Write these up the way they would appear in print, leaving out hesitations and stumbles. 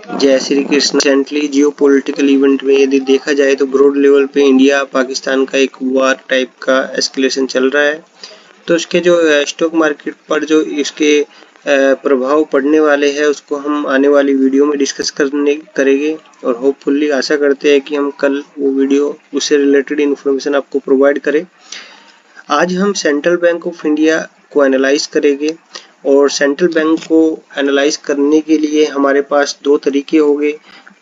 जय श्री कृष्ण। रिसेंटली जियो political event में यदि देखा जाए तो ब्रॉड लेवल पे इंडिया पाकिस्तान का एक वार टाइप का एस्केलेशन चल रहा है। तो इसके जो स्टॉक मार्केट पर जो इसके प्रभाव पड़ने वाले हैं उसको हम आने वाली वीडियो में डिस्कस करेंगे और होपफुली आशा करते हैं कि हम कल वो वीडियो उससे रिलेटेड इन्फॉर्मेशन आपको प्रोवाइड करें। आज हम सेंट्रल बैंक ऑफ इंडिया को एनालाइज करेंगे और सेंट्रल बैंक को एनालाइज करने के लिए हमारे पास दो तरीके होंगे।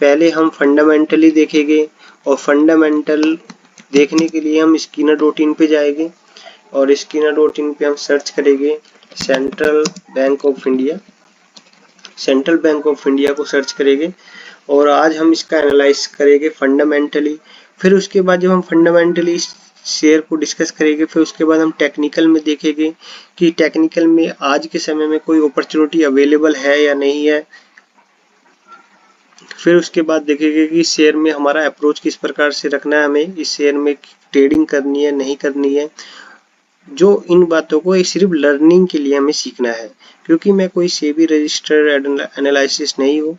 पहले हम फंडामेंटली देखेंगे और फंडामेंटल देखने के लिए हम स्कीनर.इन पे जाएंगे और स्कीनर.इन पे हम सर्च करेंगे central bank of India. Central bank of India को सर्च करेंगे और आज हम इसका एनालाइज करेंगे फंडामेंटली। फिर उसके बाद जब हम फंडामेंटली शेयर को डिस्कस करेंगे फिर उसके बाद हम टेक्निकल में देखेंगे कि टेक्निकल में आज के समय में कोई अपॉर्चुनिटी अवेलेबल है या नहीं है। फिर उसके बाद देखेंगे कि शेयर में हमारा अप्रोच किस प्रकार से रखना है, हमें इस शेयर में ट्रेडिंग करनी है नहीं करनी है। जो इन बातों को सिर्फ लर्निंग के लिए हमें सीखना है, क्योंकि मैं कोई सेबी रजिस्टर्ड एनालिसिस नहीं हूँ।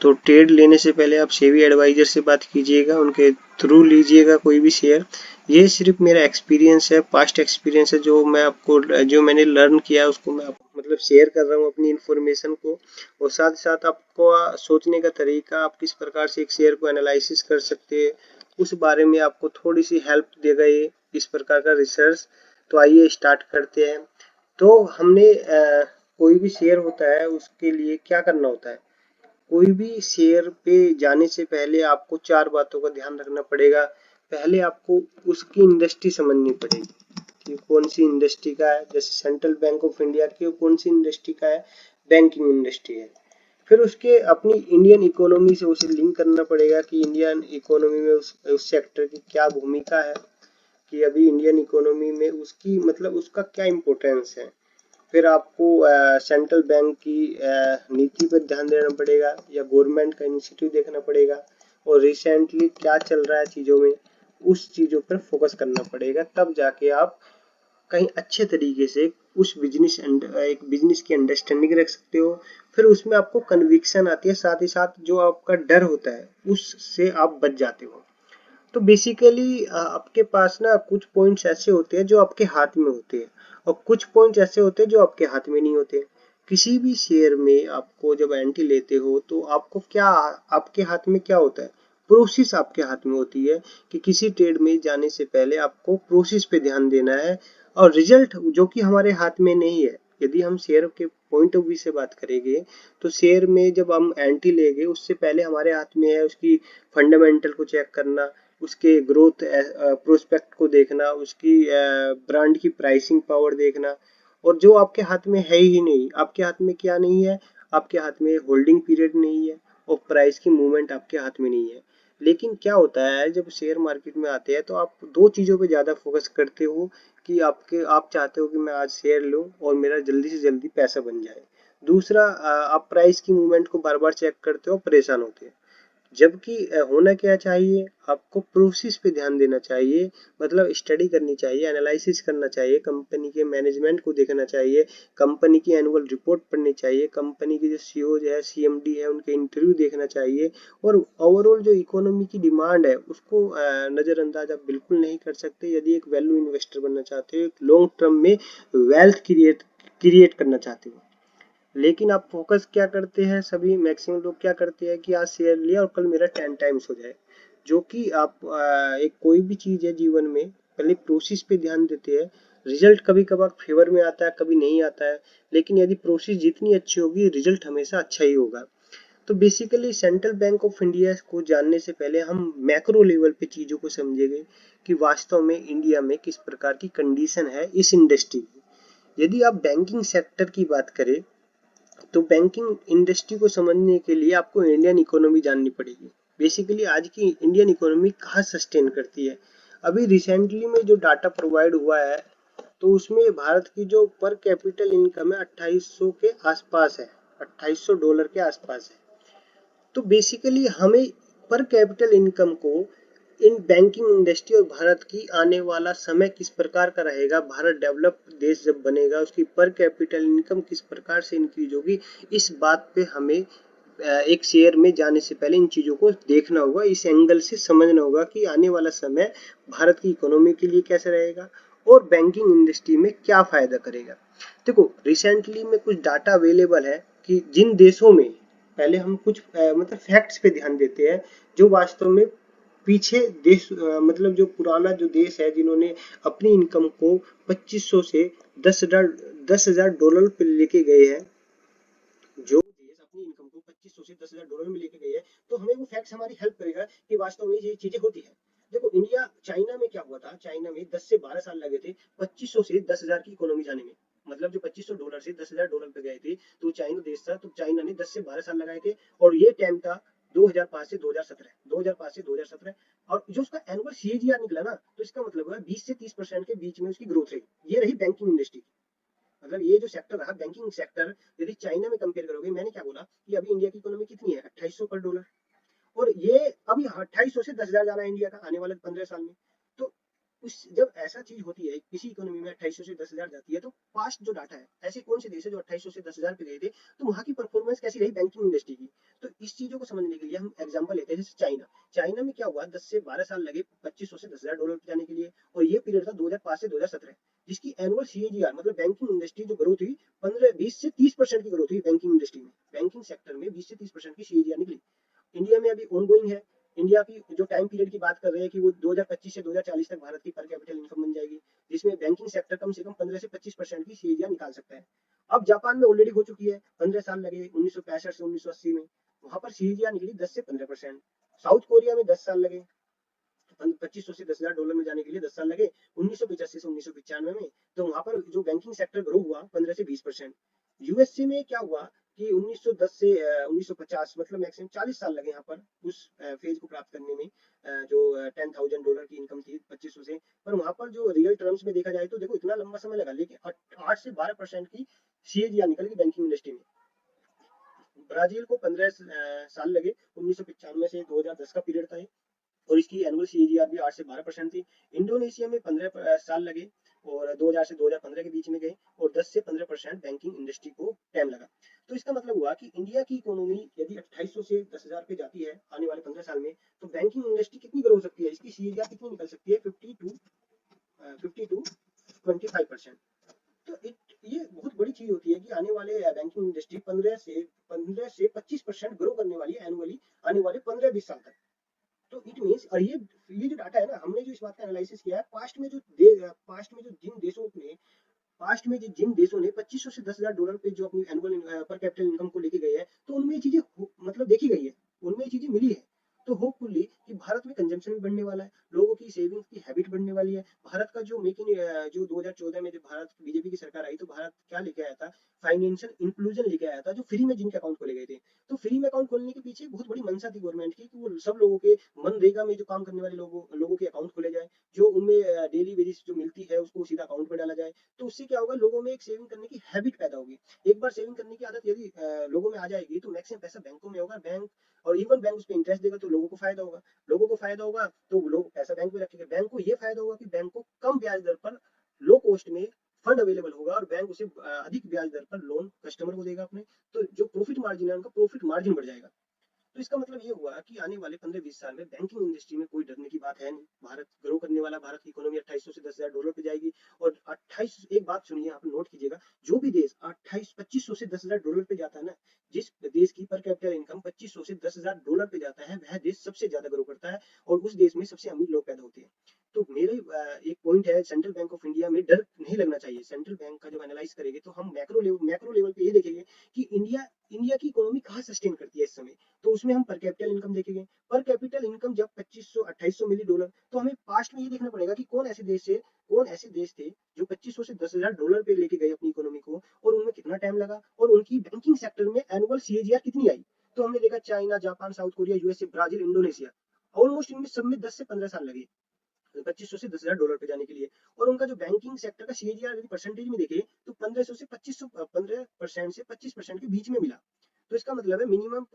तो ट्रेड लेने से पहले आप सेबी एडवाइजर से बात कीजिएगा, उनके थ्रू लीजिएगा कोई भी शेयर। ये सिर्फ मेरा एक्सपीरियंस है, पास्ट एक्सपीरियंस है, जो मैंने लर्न किया है उसको मैं मतलब शेयर कर रहा हूँ अपनी इन्फॉर्मेशन को। और साथ साथ आपको सोचने का तरीका, आप किस प्रकार से एक शेयर को एनालिसिस कर सकते हैं उस बारे में आपको थोड़ी सी हेल्प देगा ये इस प्रकार का रिसर्च। तो आइए स्टार्ट करते हैं। तो हमने कोई भी शेयर होता है उसके लिए क्या करना होता है। कोई भी शेयर पे जाने से पहले आपको चार बातों का ध्यान रखना पड़ेगा। पहले आपको उसकी इंडस्ट्री समझनी पड़ेगी कि कौन सी इंडस्ट्री का है। जैसे सेंट्रल बैंक ऑफ इंडिया की कौन सी इंडस्ट्री का है, बैंकिंग इंडस्ट्री है। फिर उसके अपनी इंडियन इकोनॉमी से उसे लिंक करना पड़ेगा कि इंडियन इकोनॉमी में उस सेक्टर की क्या भूमिका है, कि अभी इंडियन इकोनॉमी में उसकी मतलब उसका क्या इम्पोर्टेंस है। फिर आपको सेंट्रल बैंक की नीति पर ध्यान देना पड़ेगा या गवर्नमेंट का इनिशिएटिव देखना पड़ेगा और रिसेंटली क्या चल रहा है चीज़ों में, उस चीज़ों पर फोकस करना पड़ेगा। तब जाके आप कहीं अच्छे तरीके से उस एक बिजनेस की अंडरस्टैंडिंग रख सकते हो। फिर उसमें आपको कन्विक्शन आती है, साथ ही साथ जो आपका डर होता है उससे आप बच जाते हो। तो बेसिकली आपके पास ना कुछ पॉइंट्स ऐसे होते हैं जो आपके हाथ में होते हैं और कुछ पॉइंट्स ऐसे होते हैं जो आपके हाथ में नहीं होते। किसी भी शेयर में आपको जब एंट्री लेते हो तो आपको क्या, आपके हाथ में क्या होता है, प्रोसेस आपके हाथ में होती है कि किसी ट्रेड में जाने से पहले आपको प्रोसेस पे ध्यान देना है और रिजल्ट जो कि हमारे हाथ में नहीं है। यदि हम शेयर के पॉइंट ऑफ व्यू से बात करेंगे तो शेयर में जब हम एंट्री लेंगे उससे पहले हमारे हाथ में है उसकी फंडामेंटल को चेक करना, उसके ग्रोथ प्रोस्पेक्ट को देखना, उसकी ब्रांड की प्राइसिंग पावर देखना। और जो आपके हाथ में है ही नहीं, आपके हाथ में क्या नहीं है, आपके हाथ में होल्डिंग पीरियड नहीं है और प्राइस की मूवमेंट आपके हाथ में नहीं है। लेकिन क्या होता है जब शेयर मार्केट में आते हैं तो आप दो चीज़ों पे ज़्यादा फोकस करते हो कि आप चाहते हो कि मैं आज शेयर लूँ और मेरा जल्दी से जल्दी पैसा बन जाए। दूसरा आप प्राइस की मूवमेंट को बार बार चेक करते हो, परेशान होते हैं। जबकि होना क्या चाहिए, आपको प्रोसेस पे ध्यान देना चाहिए, मतलब स्टडी करनी चाहिए, एनालिसिस करना चाहिए, कंपनी के मैनेजमेंट को देखना चाहिए, कंपनी की एनुअल रिपोर्ट पढ़नी चाहिए, कंपनी के जो सीईओ है सीएमडी है उनके इंटरव्यू देखना चाहिए और ओवरऑल जो इकोनॉमी की डिमांड है उसको नज़रअंदाज आप बिल्कुल नहीं कर सकते यदि एक वैल्यू इन्वेस्टर बनना चाहते हो, एक लॉन्ग टर्म में वेल्थ क्रिएट करना चाहते हो। लेकिन आप फोकस क्या करते हैं, सभी मैक्सिमम लोग क्या करते हैं कि आज शेयर लिया और कल मेरा 10 टाइम्स हो जाए। जो कि आप एक कोई भी चीज है जीवन में पहले प्रोसेस पे ध्यान देते हैं। रिजल्ट कभी कभार फेवर में आता है, कभी नहीं आता है, लेकिन यदि प्रोसेस जितनी अच्छी होगी रिजल्ट हमेशा अच्छा ही होगा। तो basically central bank of India को जानने से पहले हम मैक्रो लेवल पे चीजों को समझेंगे कि वास्तव में इंडिया में किस प्रकार की कंडीशन है इस इंडस्ट्री की। यदि आप बैंकिंग सेक्टर की बात करें तो बैंकिंग इंडस्ट्री को समझने के लिए आपको इंडियन इकोनॉमी जाननी पड़ेगी। बेसिकली आज की इंडियन इकोनॉमी कहाँ सस्टेन करती है। अभी रिसेंटली में जो डाटा प्रोवाइड हुआ है तो उसमें भारत की जो पर कैपिटल इनकम है 2800 के आसपास है, $2800 के आसपास है। तो बेसिकली हमें पर कैपिटल इनकम को इन बैंकिंग इंडस्ट्री और भारत की आने वाला समय किस प्रकार का रहेगा, भारत डेवलप देश जब बनेगा उसकी पर कैपिटल इनकम किस प्रकार से इंक्रीज होगी, इस बात पे हमें एक शेयर में जाने से पहले इन चीजों को देखना होगा, इस एंगल से समझना होगा कि आने वाला समय भारत की इकोनॉमी के लिए कैसा रहेगा और बैंकिंग इंडस्ट्री में क्या फायदा करेगा। देखो रिसेंटली में कुछ डाटा अवेलेबल है कि जिन देशों में, पहले हम कुछ मतलब फैक्ट्स पे ध्यान देते हैं जो वास्तव में पीछे देश मतलब जो पुराना जो देश है जिन्होंने अपनी इनकम को 2500 से 10,000 डॉलर पे लेके गए हैं, जो देश अपनी इनकम को 2500 से 10,000 डॉलर में लेके गए हैं, तो हमें वो फैक्ट्स हमारी हेल्प करेगा कि वास्तव में ये चीजें होती है। देखो इंडिया चाइना में क्या हुआ था, चाइना में 10 से 12 साल लगे थे 2500 से 10,000 की इकोनॉमी जाने में। मतलब जो 2500 डॉलर से 10,000 डॉलर पे गए थे, तो चाइना देश था, तो चाइना ने 10 से 12 साल लगाए थे, और ये टाइम था 2005 से 2017, 2005 से 2017। और जो उसका एनुअल सीएजीआर निकला ना, तो इसका मतलब है 20 से 30% के बीच में उसकी ग्रोथ रही। ये रही बैंकिंग इंडस्ट्री। मतलब ये जो सेक्टर रहा बैंकिंग सेक्टर, यदि चाइना में कंपेयर करोगे, मैंने क्या बोला कि अभी इंडिया की इकोनॉमी कितनी है, 2800 पर डॉलर, और ये अभी 2800 से 10,000 जाना है इंडिया का आने वाले 15 साल में। तो उस जब ऐसा चीज होती है किसी इकोनॉमी में 2800 से 10,000 जाती है, तो पास्ट जो डाटा है, ऐसे कौन से देश है जो 2800 से 10,000 पे गए थे, तो वहां की परफॉर्मेंस कैसी रही बैंकिंग इंडस्ट्री की। तो इस चीजों को समझने के लिए हम एग्जांपल लेते हैं, जैसे चाइना। चाइना में क्या हुआ, 10 से 12 साल लगे 2500 से 10,000 डॉलर पे जाने के लिए, और ये पीरियड था 2005 से 2017, जिसकी एनुअल सीएजीआर मतलब बैंकिंग इंडस्ट्री जो ग्रोथ हुई 20 से 30% की ग्रोथ हुई बैंकिंग इंडस्ट्री में, बैंकिंग सेक्टर में 20 से 30% की सीएजीआर निकली। इंडिया में अभी ऑनगोइंग है। इंडिया की जो टाइम पीरियड की बात कर रहे हैं कि वो 2025 से 2040 तक भारत की पर कैपिटल इनकम बन जाएगी, जिसमें बैंकिंग सेक्टर कम से कम 15 से 25% की सीएजीआर निकाल सकता है। अब जापान में ऑलरेडी हो चुकी है, 15 साल लगे 1965 से 1980 में, वहां पर सीएजीआर निकली 10 से 15%। साउथ कोरिया में 10 साल लगे 2500 से 10,000 डॉलर में जाने के लिए, 10 साल लगे 1985 से 1995 में, तो वहां पर जो बैंकिंग सेक्टर ग्रो हुआ 15 से 20%। यूएसए में क्या हुआ कि 1910 से 1950 मतलब मैक्सिमम 40 साल लगे यहाँ पर उस फेज को प्राप्त करने में, जो 10,000 डॉलर की इनकम थी 2500 से। पर वहां पर जो रियल टर्म्स में देखा जाए तो देखो इतना लंबा समय लगा, लेकिन 8 से 12% की सीएजीआर निकल गई बैंकिंग इंडस्ट्री में। ब्राजील को 15 साल लगे 1995 से 2010 का पीरियड था, और इसकी एनुअल सीएजीआर भी 8 से 12% थी। इंडोनेशिया में 15 साल लगे और 2000 से 2015 के बीच में गए, और 10 से 15% बैंकिंग इंडस्ट्री को टाइम लगा। तो इसका मतलब हुआ कि इंडिया की इकोनॉमी यदि 2800 से 10,000 पे जाती है आने वाले 15 साल में, तो बैंकिंग इंडस्ट्री कितनी ग्रो हो सकती है, इसकी सीएजीआर कितनी निकल सकती है, 50 टू 25%। तो ये बहुत बड़ी चीज होती है कि आने वाले बैंकिंग इंडस्ट्री 15 से 25% ग्रो करने वाली है एनुअली आने वाले 15-20 साल तक। तो इट मीन्स, और ये जो डाटा है ना, हमने जो इस बात का एनालिसिस किया है, पास्ट में जो जिन देशों ने 2500 से 10,000 डॉलर पे जो अपनी एनुअल पर कैपिटल इनकम को लेके गए हैं, तो उनमें ये चीजें मतलब देखी गई है, उनमें ये चीजें मिली है। तो होपफुली कि भारत में कंजम्पशन भी बढ़ने वाला है, लोगों की सेविंग्स की हैबिट बढ़ने वाली है। भारत का जो मेक इन जो 2014 में जब भारत बीजेपी की सरकार आई, तो भारत क्या लेके आया था, फाइनेंशियल इंक्लूजन लेके आया था, जो फ्री में जिनके अकाउंट खोले गए थे। तो फ्री में अकाउंट खोलने के पीछे बहुत बड़ी मंशा थी गवर्नमेंट की कि वो सब लोगों के मनरेगा में जो काम करने वाले लोगों के अकाउंट खोले जाए, जो उनमें डेली वेजेस जो मिलती है उसको सीधा अकाउंट में डाला जाए। तो उससे क्या होगा, लोगों में एक सेविंग करने की हैबिट पैदा होगी। एक बार सेविंग करने की आदत यदि लोगों में आ जाएगी, तो मैक्सिमम पैसा बैंकों में होगा, बैंक और इवन बैंक उस पर इंटरेस्ट देगा, तो लोगों को फायदा होगा। लोगों को फायदा होगा तो लोग पैसा बैंक में रखेंगे, बैंक को ये फायदा होगा कि बैंक को कम ब्याज दर पर लो कॉस्ट में फंड अवेलेबल होगा, और बैंक उसे अधिक ब्याज दर पर लोन कस्टमर को देगा अपने। तो जो प्रॉफिट मार्जिन है उनका प्रॉफिट मार्जिन बढ़ जाएगा। तो इसका मतलब ये हुआ कि आने वाले 15-20 साल में बैंकिंग इंडस्ट्री में कोई डरने की बात है नहीं। भारत ग्रो करने वाला, भारत की इकोनॉमी 2800 से 10,000 डॉलर पे जाएगी। और 28, एक बात सुनिए आप नोट कीजिएगा, जो भी देश 2500 से 10,000 डॉलर पे जाता है ना, जिस देश की पर कैपिटल इनकम 2500 से 10,000 डॉलर पे जाता है, वह देश सबसे ज्यादा ग्रो करता है, और उस देश में सबसे अमीर लोग पैदा होते हैं। तो मेरे एक पॉइंट है, सेंट्रल बैंक ऑफ इंडिया में डर नहीं लगना चाहिए। सेंट्रल बैंक का जब एनालाइज करेंगे, तो हम मैक्रो लेवल पे ये देखेंगे कि इंडिया की इकोनॉमी कहाँ सस्टेन करती है इस समय। तो उसमें हम पर कैपिटल इनकम देखेंगे। पर कैपिटल इनकम जब 2500 2800 मिली डॉलर, तो हमें पास्ट में ये देखना पड़ेगा कि कौन ऐसे देश थे जो 2500 से 10,000 डॉलर पे लेके गए अपनी इकोनॉमी को, और उनमें कितना टाइम लगा, और उनकी बैंकिंग सेक्टर में एनुअल सीएजीआर कितनी आई। तो हमने देखा China, Japan, south Korea, USA, Brazil, Indonesia, almost इनमें सब में 10 से 15 साल लगे 2500 से 10,000 डॉलर पे जाने के लिए। और उनका जो बैंकिंग सेक्टर का सीएजीआर यदि परसेंटेज में देखे, तो 1500 से 2500 15% से 25% के बीच में मिला। तो इसका मतलब है मिनिमम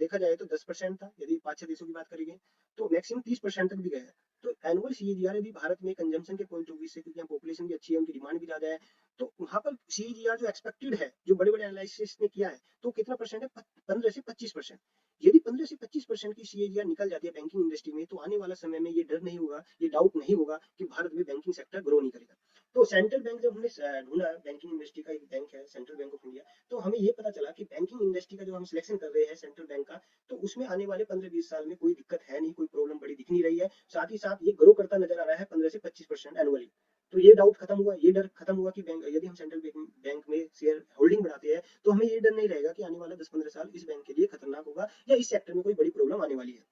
देखा जाए तो 10% था, यदि 5-6 देशों की बात करेंगे, तो मैक्सिमम 30% तक भी गया है। तो एनुअल सीएजीआर यदि भारत में कंजम्पशन के पॉइंट ऑफ व्यू से, क्योंकि यहाँ पॉपुलेशन भी अच्छी है, उनकी डिमांड भी ज्यादा है, तो वहाँ पर सीएजीआर जो एक्सपेक्टेड है, जो बड़े बड़े एनालिसिस ने किया है, तो कितना परसेंट है? 15 से 25%। यदि 15 से 25% की सीएजीआर निकल जाती है बैंकिंग इंडस्ट्री में, तो आने वाला समय में ये डर नहीं होगा, ये डाउट नहीं होगा कि भारत में बैंकिंग सेक्टर ग्रो नहीं करेगा। तो सेंट्रल बैंक जब हमने ढूंढा, बैंकिंग इंडस्ट्री का एक बैंक है सेंट्रल बैंक ऑफ इंडिया, तो हमें ये पता चला कि बैंकिंग इंडस्ट्री का जो हम सिलेक्शन कर रहे हैं सेंट्रल बैंक का, तो उसमें आने वाले 15-20 साल में कोई दिक्कत है नहीं, कोई प्रॉब्लम बड़ी दिख नहीं रही है। साथ ही साथ ये ग्रो करता नजर आ रहा है 15 से 25% एनुअली। तो ये डाउट खत्म हुआ, ये डर खत्म हुआ कि बैंक, यदि हम सेंट्रल बैंक में शेयर होल्डिंग बढ़ाते हैं, तो हमें ये डर नहीं रहेगा कि आने वाला 10-15 साल इस बैंक के लिए खतरनाक होगा या इस सेक्टर में कोई बड़ी प्रॉब्लम आने वाली है।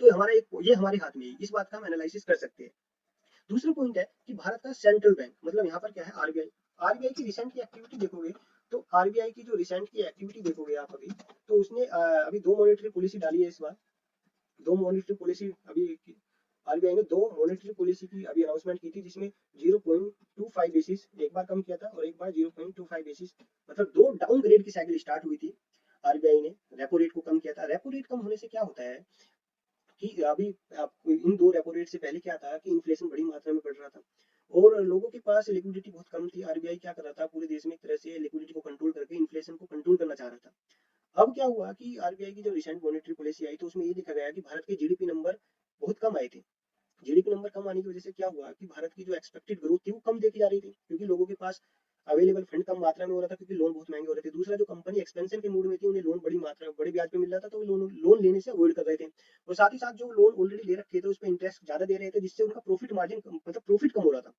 तो हमारा एक ये हमारे हाथ में है, इस बात का हम एनालिसिस कर सकते हैं। दूसरा पॉइंट है कि भारत का सेंट्रल बैंक, मतलब यहाँ पर क्या है? आरबीआई। आरबीआई की रिसेंट की एक्टिविटी देखोगे, तो आरबीआई की जो रिसेंट की एक्टिविटी देखोगे आप अभी, तो उसने अभी दो मॉनेटरी पॉलिसी डाली है इस बार। दो मॉनेटरी पॉलिसी अभी आरबीआई ने दो मॉनेटरी पॉलिसी की अभी अनाउंसमेंट की थी, जिसमें 0.25 बेसिस एक बार कम किया था और एक बार 0.25 बेसिस, मतलब दो डाउन ग्रेड की साइकिल स्टार्ट हुई थी। आरबीआई ने रेपो रेट को कम किया था। रेपो रेट कम होने से क्या होता है कि अभी इन दो रेपो रेट से पहले क्या था कि इन्फ्लेशन बड़ी मात्रा में बढ़ रहा था और लोगों के पास लिक्विडिटी बहुत कम थी। आरबीआई क्या कर रहा था, पूरे देश में एक तरह से लिक्विडिटी को कंट्रोल करके इन्फ्लेशन को कंट्रोल करना चाह रहा था। अब क्या हुआ कि आरबीआई की जो रिसेंट मॉनेटरी पॉलिसी आई, तो उसमें ये देखा गया कि भारत के जीडीपी नंबर बहुत कम आए थे। जीडीपी नंबर कम आने की वजह से क्या हुआ कि भारत की जो एक्सपेक्टेड ग्रोथ थी वो कम देखी जा रही थी, क्योंकि लोगों के पास अवेलेबल फंड कम मात्रा में हो रहा था, क्योंकि लोन बहुत महंगे हो रहे थे। दूसरा, जो कंपनी एक्सपेंशन के मूड में थी, उन्हें लोन बड़ी मात्रा में बड़े ब्याज पे मिल रहा था, तो वो लोन लेने से अवॉइड कर रहे थे। और साथ ही साथ जो लोन ऑलरेडी ले रखे थे उस पर इंटरेस्ट ज्यादा दे रहे थे, जिससे उनका प्रॉफिट मार्जिन मतलब प्रॉफिट कम हो रहा था।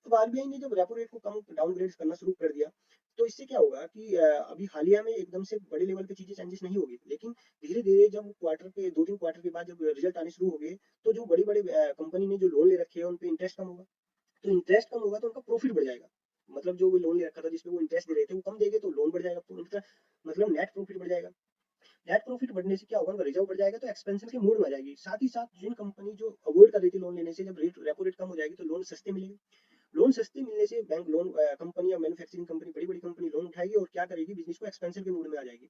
अब आरबीआई ने जब रेपो रेट को कम डाउनग्रेड करना शुरू कर दिया, तो इससे क्या होगा कि अभी हालिया में एकदम से बड़े लेवल पे चीजें चेंजेस नहीं होगी, लेकिन धीरे धीरे जब क्वार्टर के 2-3 क्वार्टर के बाद जब रिजल्ट आने शुरू हो गए, तो जो बड़ी बड़ी कंपनी ने जो लोन ले रखे हैं उन पे इंटरेस्ट कम होगा। तो इंटरेस्ट कम होगा तो उनका प्रॉफिट बढ़ जाएगा। मतलब जो वो लोन ले रखा था जिसपे वो इंटरेस्ट दे रहे थे वो कम देंगे, तो लोन बढ़ जाएगा, तो उनका मतलब नेट प्रॉफिट बढ़ जाएगा। नेट प्रॉफिट बढ़ने से क्या होगा, उनका रिजर्व बढ़ जाएगा, तो एक्सपेंशन के मूड में आ जाएगी। साथ ही साथ जिन कंपनी जो अवॉइड कर रही थी लोन लेने से, जब रेट रेपो रेट कम हो जाएगी तो लोन सस्ते मिलेंगे। लोन सस्ते मिलने से बैंक लोन कंपनी या मैन्युफैक्चरिंग कंपनी, बड़ी बड़ी कंपनी लोन उठाएगी और क्या करेगी, बिजनेस को एक्सपेंशन के मूड में आ जाएगी।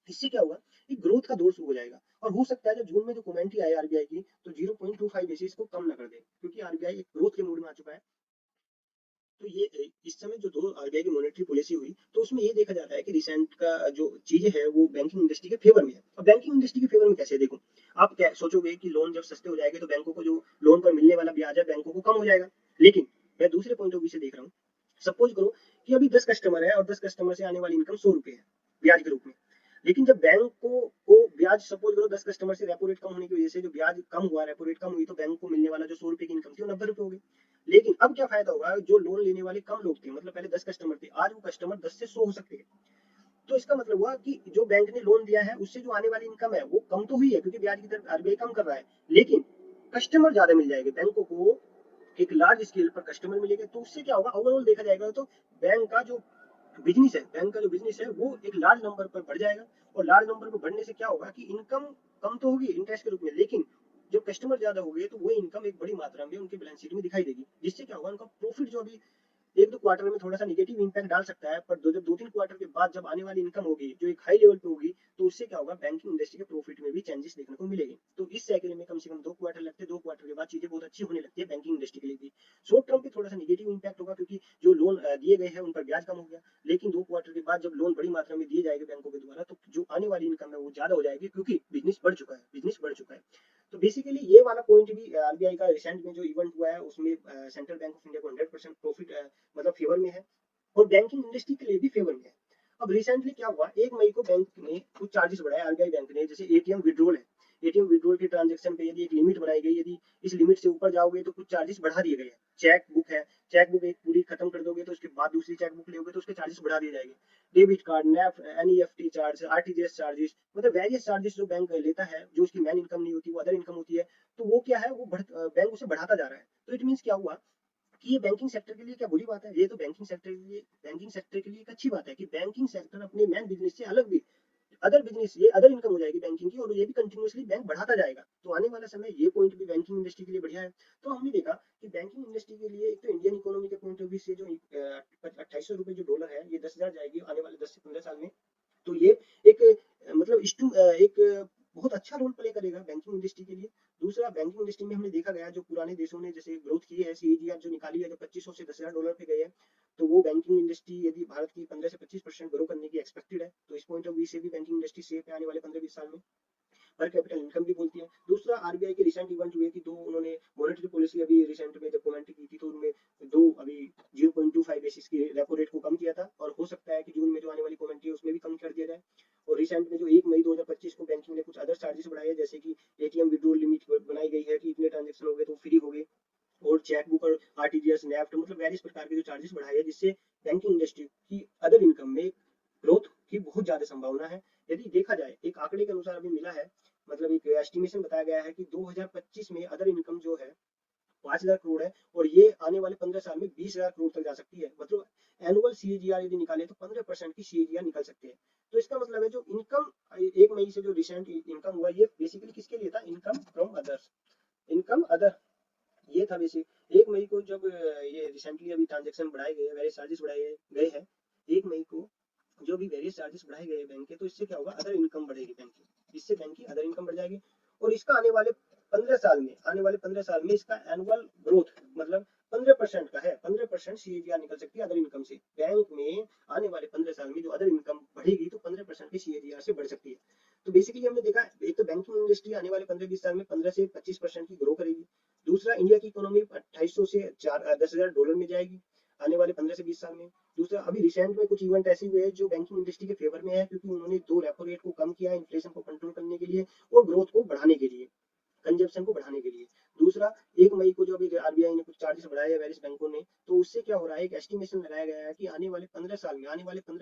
इससे क्या होगा कि ग्रोथ का दौर शुरू हो जाएगा। और हो सकता है जब जून में जो कमेंट्री आई आरबीआई की, तो 0.25 बेसिस को कम ना कर दे, क्योंकि आरबीआई एक ग्रोथ के मूड में आ चुका है। तो ये इस समय जो दो आरबीआई की मॉनेटरी पॉलिसी हुई, तो उसमें ये देखा जाता है कि रिसेंट का जो चीजें है वो बैंकिंग इंडस्ट्री के फेवर में है। अब बैंकिंग इंडस्ट्री के फेवर में कैसे देखो, आप क्या सोचोगे कि लोन जब सस्ते हो जाएंगे तो बैंकों को जो लोन पर मिलने वाला ब्याज है बैंकों को कम हो जाएगा। लेकिन मैं दूसरे पॉइंट ऑफ व्यू से देख रहा हूँ। सपोज करो कि अभी 10 कस्टमर है और 10 कस्टमर से आने वाली इनकम 100 रुपए है ब्याज के रूप में। लेकिन जब बैंक को ब्याज, सपोज करो 10 कस्टमर से रेपो रेट कम होने की वजह से जो ब्याज कम हुआ, रेपो रेट कम हुई, तो बैंक को मिलने वाला जो 100 रुपए की इनकम थी वो 90 रुपए हो गई। लेकिन अब क्या फायदा होगा, जो लोन लेने वाले कम लोग थे, मतलब पहले 10 कस्टमर थे, आज वो कस्टमर 10 से 100 हो सकते हैं। तो इसका मतलब हुआ कि जो बैंक ने लोन दिया है उससे जो आने वाली इनकम है वो कम तो हुई है, क्योंकि ब्याज की दर आरबीआई कम कर रहा है, लेकिन कस्टमर ज्यादा मिल जाएंगे बैंकों को, एक लार्ज स्केल पर कस्टमर मिलेंगे। तो उससे क्या होगा, ओवरऑल देखा जाएगा तो बैंक का जो बिजनेस है, बैंक का जो बिजनेस है वो एक लार्ज नंबर पर बढ़ जाएगा। और लार्ज नंबर पर बढ़ने से क्या होगा कि इनकम कम तो होगी इंटरेस्ट के रूप में, लेकिन जो कस्टमर ज्यादा हो गए तो वो इनकम एक बड़ी मात्रा में उनकी बैलेंस शीट में दिखाई देगी, जिससे क्या होगा, उनका प्रॉफिट जो अभी 1-2 क्वार्टर में थोड़ा सा निगेटिव इंपैक्ट डाल सकता है, पर जब 2-3 क्वार्टर के बाद जब आने वाली इनकम होगी जो एक हाई लेवल पे होगी, तो उससे क्या होगा, बैंकिंग इंडस्ट्री के प्रॉफिट में भी चेंजेस देखने को मिलेंगे। तो इस साइकिल में कम से कम 2 क्वार्टर लगते हैं, 2 क्वार्टर के बाद चीजें बहुत अच्छी होने लगती है बैंकिंग इंडस्ट्री के लिए भी। शॉर्ट टर्म पे थोड़ा सा निगेटिव इंपैक्ट होगा, क्योंकि जो लोन दिए गए हैं उन पर ब्याज कम हो गया, लेकिन 2 क्वार्टर के बाद जब लोन बड़ी मात्रा में दिए जाएंगे बैंकों के द्वारा, तो जो आने वाली इनकम है वो ज्यादा हो जाएगी, क्योंकि बिजनेस बढ़ चुका है, बिजनेस बढ़ चुका है। तो बेसिकली ये वाला पॉइंट भी आरबीआई का रिसेंट में जो इवेंट हुआ है उसमें सेंट्रल बैंक ऑफ इंडिया को 100% प्रॉफिट मतलब फेवर में है, और बैंकिंग इंडस्ट्री के लिए भी फेवर में है। अब रिसेंटली क्या हुआ, 1 मई को बैंक ने कुछ चार्जेस बढ़ाए, आरबीआई बैंक ने, जैसे एटीएम विड्रॉल है, एटीएम विड्रॉल के ट्रांजेक्शन पे यदि एक लिमिट बनाई गई, यदि इस लिमिट से ऊपर जाओगे तो कुछ चार्जेस बढ़ा दिए गए हैं। चेक बुक है, चेक बुक एक पूरी खत्म कर दोगे तो उसके बाद दूसरी चेक बुक लोगे तो उसके चार्जेस बढ़ा दिए जाएंगे। Debit card, NEFT, NEFT charge, RTGS charges, मतलब वेरियस चार्जेस जो बैंक लेता है, जो उसकी मेन इनकम नहीं होती वो अदर इनकम होती है, तो वो क्या है, वो बैंक उसे बढ़ाता जा रहा है। तो इट मीन क्या हुआ कि ये बैंकिंग सेक्टर के लिए क्या बुरी बात है, ये तो बैंकिंग सेक्टर के लिए एक अच्छी बात है कि बैंकिंग सेक्टर अपने मेन बिजनेस से अलग भी अदर बिजनेस, ये अदर इनकम हो जाएगी बैंकिंग की, और ये भी कंटिन्यूअसली बैंक बढ़ाता जाएगा। तो आने वाला समय ये पॉइंट भी बैंकिंग इंडस्ट्री के लिए बढ़िया है। तो हमने देखा कि बैंकिंग इंडस्ट्री के लिए एक तो इंडियन इकोनॉमी के पॉइंट ऑफ व्यू से जो 2800 रुपए जो डॉलर है, ये 10,000 जाएगी आने वाले 10 से 15 साल में। तो ये एक एक बहुत अच्छा रोल प्ले करेगा बैंकिंग इंडस्ट्री के लिए। दूसरा, बैंकिंग इंडस्ट्री में हमने देखा गया जो पुराने देशों ने जैसे ग्रोथ की है, सीएजीआर जो निकाली है, जो 2500 से $10,000 पे गए हैं, तो वो बैंकिंग इंडस्ट्री यदि भारत की 15 से 25% ग्रो करने की एक्सपेक्टेड है, तो इस पॉइंट ऑफ व्यू से भी बैंकिंग इंडस्ट्री सेफ है आने वाले 15-20 साल में। पर कैपिटल इनकम भी बोलती है। दूसरा, आरबीआई के रिसेंट इवेंट हुए कि दो उन्होंने मॉनेटरी पॉलिसी अभी रिसेंट में जब कमेंट की थी, तो उनमें दो अभी 0.25 बेसिस की रेपो रेट को कम किया था, और हो सकता है कि जून में जो आने वाली कमेंट्री है उसमें भी कम कर दिया जाए। और रिसेंट में जो 1 मई 2025 को बैंकिंग ने कुछ अदर चार्जेस बढ़ाए हैं, जैसे कि एटीएम विड्रॉल लिमिट बनाई गई है कि इतने ट्रांजेक्शन हो गए तो फ्री हो गए, और चेक बुक और आरटीजीएस नेफ्ट मतलब वेरियस प्रकार के जो चार्जेस बढ़ाए हैं, जिससे बैंकिंग इंडस्ट्री की अदर इनकम में ग्रोथ की बहुत ज्यादा संभावना है। यदि देखा जाए, एक आंकड़े के अनुसार अभी मिला है, मतलब एक एस्टिमेशन बताया गया है कि 2025 में अदर इनकम जो है 5,000 करोड़ है, और ये आने वाले 15 साल में 20,000 करोड़ तक जा सकती है। मतलब एनुअल सीएजीआर यदि निकाले तो 15% की सीएजीआर निकल सकते हैं। तो इसका मतलब है जो इनकम 1 मई से जो रिसेंट इनकम हुआ, ये बेसिकली किसके लिए था? Income from others, income other, ये था बेसिक। 1 मई को जब ये रिसेंटली अभी ट्रांजेक्शन बढ़ाए गए, वेरियस चार्जेस बढ़ाए गए हैं, 1 मई को जो भी वेरियस चार्जेस बढ़ाए गए बैंक के, तो इससे क्या होगा? अदर इनकम बढ़ेगी बैंक की, इससे बैंक की अदर इनकम बढ़ जाएगी। और इसका आने वाले 15 साल में इसका एनुअल ग्रोथ मतलब 15% का है, 15% सीएजीआर निकल सकती है अदर इनकम से। बैंक में आने वाले 15 साल में जो अदर इनकम बढ़ेगी, तो 15% की सीएजीआर से बढ़ सकती है। तो बेसिकली हमने देखा, एक तो बैंकिंग इंडस्ट्री आने वाले 15-20 साल में 15 से 25% की ग्रो करेगी। दूसरा, इंडिया की इकोनॉमी 2800 से 10,000 डॉलर में जाएगी आने वाले 15 से 20 साल में। दूसरा, अभी रिसेंट में कुछ इवेंट ऐसे हुए हैं जो बैंकिंग इंडस्ट्री के फेवर में है, क्योंकि उन्होंने दो रेपो रेट को कम किया है इन्फ्लेशन को कंट्रोल करने के लिए और ग्रोथ को बढ़ाने के लिए, कंजप्शन को बढ़ाने के लिए। दूसरा, 1 मई को जो अभी आरबीआई ने कुछ चार्जेस बढ़ाए हैं वेरियस बैंकों ने, तो उससे क्या हो रहा है, एक एस्टिमेशन लगाया गया है कि आने वाले 15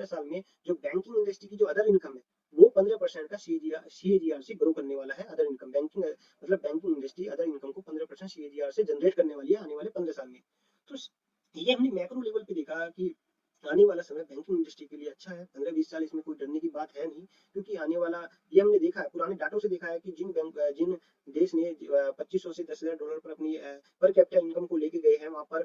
साल में जो बैंकिंग इंडस्ट्री की जो अदर इनकम है, वो 15% का सीएजीआर से ग्रो करने वाला है। अदर इनकम बैंकिंग मतलब बैंकिंग इंडस्ट्री अदर इनकम को 15% सीएजीआर से जनरेट करने वाली है आने वाले 15 साल में। तो ये हमने मैक्रो लेवल पे देखा कि आने वाला समय बैंकिंग इंडस्ट्री के लिए अच्छा है। 15-20 साल इसमें कोई डरने की बात है नहीं, क्योंकि आने वाला, ये हमने देखा है, पुराने डाटों से देखा है कि जिन देश ने 2500 से $10,000 पर अपनी पर कैपिटा इनकम को लेके गए हैं, वहां पर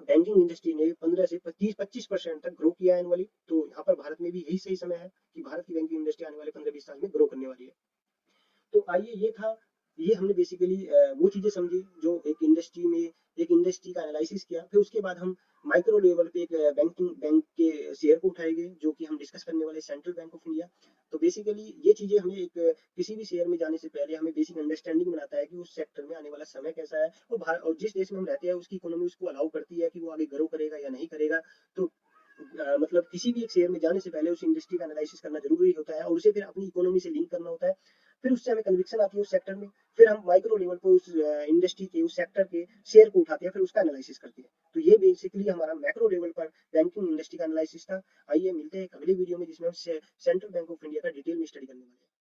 बैंकिंग इंडस्ट्री ने 15 से 25% तक ग्रो किया है एनुअली। तो यहाँ पर भारत में भी यही सही समय है कि भारत की बैंकिंग इंडस्ट्री आने वाले 15-20 साल में ग्रो करने वाली है। तो आइए, ये हमने बेसिकली वो चीजें समझी जो एक इंडस्ट्री का एनालिसिस किया। फिर उसके बाद हम माइक्रो लेवल पे एक बैंक के शेयर को उठाएंगे, जो कि हम डिस्कस करने वाले सेंट्रल बैंक ऑफ इंडिया। तो बेसिकली ये चीजें हमें एक किसी भी शेयर में जाने से पहले हमें बेसिक अंडरस्टैंडिंग बनाता है कि उस सेक्टर में आने वाला समय कैसा है, और जिस देश में हम रहते हैं उसकी इकोनॉमी उसको अलाउ करती है कि वो आगे ग्रो करेगा या नहीं करेगा। तो मतलब किसी भी एक शेयर में जाने से पहले उस इंडस्ट्री का एनालिसिस करना जरूरी होता है, और उसे फिर अपनी इकोनॉमी से लिंक करना होता है। फिर उससे हमें कन्विक्शन आती है उस सेक्टर में। फिर हम माइक्रो लेवल पर उस इंडस्ट्री के, उस सेक्टर के शेयर को उठाते हैं, फिर उसका एनालिसिस करते हैं। तो ये बेसिकली हमारा मैक्रो लेवल पर बैंकिंग इंडस्ट्री का एनालिसिस था। आइए मिलते हैं एक अगली वीडियो में, जिसमें हम सेंट्रल बैंक ऑफ इंडिया का डिटेल में स्टडी करने वाले हैं।